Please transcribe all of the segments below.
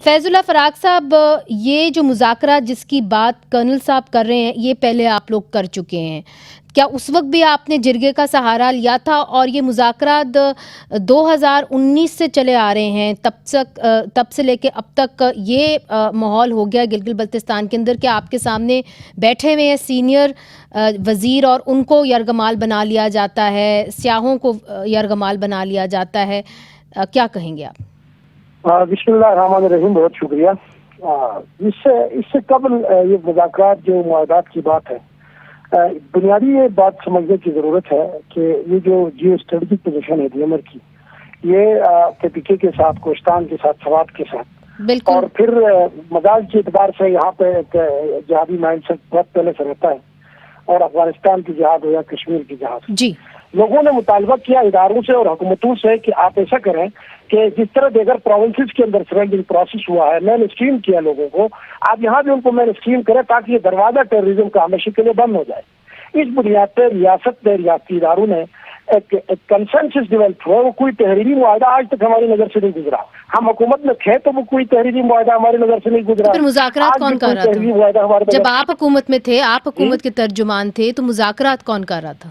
فیض اللہ فراق صاحب، یہ جو مذاکرات جس کی بات کرنل صاحب کر رہے ہیں یہ پہلے آپ لوگ کر چکے ہیں، کیا اس وقت بھی آپ نے جرگے کا سہارا لیا تھا؟ اور یہ مذاکرات 2019 سے چلے آ رہے ہیں، تب سے لے کے اب تک یہ ماحول ہو گیا گلگت بلتستان کے اندر کہ آپ کے سامنے بیٹھے ہوئے ہیں سینئر وزیر اور ان کو یرغمال بنا لیا جاتا ہے، سیاحوں کو یرغمال بنا لیا جاتا ہے، کیا کہیں گے آپ؟ بسم اللہ الرحمن الرحیم، بہت شکریہ۔ اس سے قبل یہ مذاکرات جو معاہدات کی بات ہے، بنیادی یہ بات سمجھنے کی ضرورت ہے کہ یہ جو جیو اسٹریٹجک پوزیشن ہے ڈی کی، یہ کے کے ساتھ، کوہستان کے ساتھ، سوات کے ساتھ، بالکل، اور پھر مزاج کے اعتبار سے یہاں پہ ایک جہادی مائنڈ سیٹ بہت پہلے سے رہتا ہے، اور افغانستان کی جہاد ہو یا کشمیر کی جہاد، جی لوگوں نے مطالبہ کیا اداروں سے اور حکومتوں سے کہ آپ ایسا کریں کہ جس طرح دیگر پروونسز کے اندر سرنڈنگ پروسیس ہوا ہے، مین اسٹریم کیا لوگوں کو، آپ یہاں بھی ان کو مین اسٹریم کریں تاکہ یہ دروازہ ٹیررزم کا ہمیشہ کے لیے بند ہو جائے۔ اس بنیاد پہ ریاست میں ریاستی اداروں نے ایک کنسنسس ڈیولپ ہوا، وہ کوئی تحریری معاہدہ آج تک ہماری نظر سے نہیں گزرا۔ ہم حکومت میں تھے تو وہ کوئی تحریری معاہدہ ہماری نظر سے نہیں گزرا۔ پھر مذاکرات کون کر رہا تھا؟ جب آپ حکومت میں تھے، آپ حکومت کے ترجمان تھے، تو مذاکرات کون کر رہا تھا؟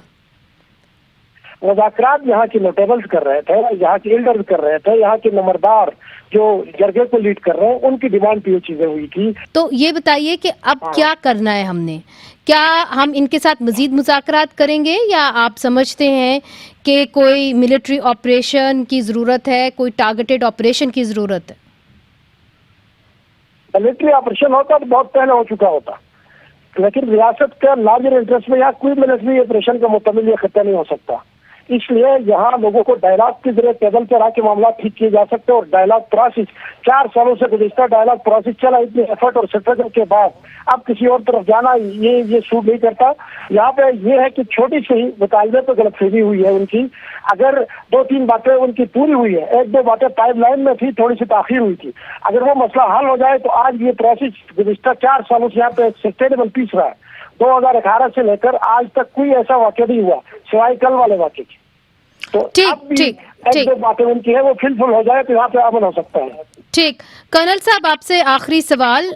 مذاکرات یہاں کے نوٹیبلز کر رہے تھے، یہاں کے ایلڈرز کر رہے تھے، یہاں کے نمبردار جو جرگے کو لیڈ کر رہے ہیں، ان کی ڈیمانڈ پہ یہ چیزیں ہوئی تھی۔ تو یہ بتائیے کہ اب کیا کرنا ہے ہم نے؟ کیا ہم ان کے ساتھ مزید مذاکرات کریں گے، یا آپ سمجھتے ہیں کہ کوئی ملٹری آپریشن کی ضرورت ہے، کوئی ٹارگیٹڈ آپریشن کی ضرورت ہے؟ ملٹری آپریشن ہوتا تو بہت پہلے ہو چکا ہوتا، لیکن ریاست کا لارجر انٹرسٹ میں یہاں کوئی ملٹری آپریشن کا مکمل یہ خطہ نہیں ہو سکتا۔ اس لیے یہاں لوگوں کو ڈائلاگ کے ذریعے ٹیبل پر آ کے معاملات ٹھیک کیے جا سکتے ہیں، اور ڈائلاگ پروسیس 4 سالوں سے گزشتہ ڈائلاگ پروسیس چلا، اتنے ایفرٹ اور اسٹرگل کے بعد اب کسی اور طرف جانا یہ سوٹ نہیں کرتا۔ یہاں پہ یہ ہے کہ چھوٹی سی مطالبے پہ غلط فہمی ہوئی ہے ان کی، اگر 2-3 باتیں ان کی پوری ہوئی ہے، 1-2 باتیں پائپ لائن میں تھی، تھوڑی سی تاخیر ہوئی تھی، اگر وہ مسئلہ حل ہو جائے تو آج یہ پروسیس گزشتہ 4 سالوں سے یہاں پہ سسٹینیبل پیس رہا ہے۔ 2018 سے لے کر آج تک کوئی ایسا واقعہ نہیں ہوا سوائے کل والے واقعے کی۔ تو اب بھی 1-2 باتیں ان کی ہے، وہ فل ہو جائے تو یہاں پہ امن ہو سکتا ہے۔ ٹھیک، کرنل صاحب آپ سے آخری سوال،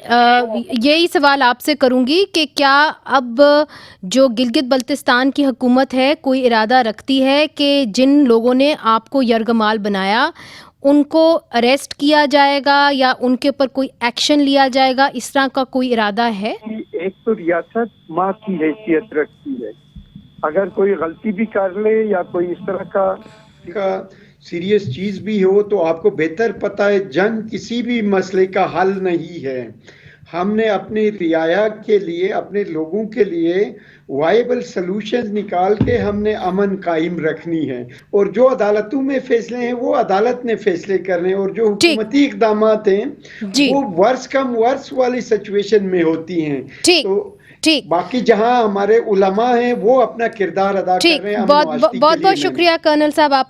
یہی سوال آپ سے کروں گی کہ کیا اب جو گلگت بلتستان کی حکومت ہے کوئی ارادہ رکھتی ہے کہ جن لوگوں نے آپ کو یرغمال بنایا ان کو اریسٹ کیا جائے گا یا ان کے اوپر کوئی ایکشن لیا جائے گا؟ اس طرح کا کوئی ارادہ ہے؟ ایک تو ریاست ماں کی حیثیت رکھتی ہے، اگر کوئی غلطی بھی کر لے یا کوئی اس طرح کا سیریس چیز بھی ہو تو آپ کو بہتر پتہ ہے جنگ کسی بھی مسئلے کا حل نہیں ہے۔ ہم نے اپنی رعایا کے لیے، اپنے لوگوں کے لیے وائبل سلوشنز نکال کے ہم نے امن قائم رکھنی ہے، اور جو عدالتوں میں فیصلے ہیں وہ عدالت نے فیصلے کرنے، اور جو حکومتی اقدامات ہیں وہ ورس کم ورس والی سچویشن میں ہوتی ہیں۔ تو باقی جہاں ہمارے علماء ہیں وہ اپنا کردار ادا کر رہے ہیں۔ بہت بہت شکریہ کرنل صاحب، آپ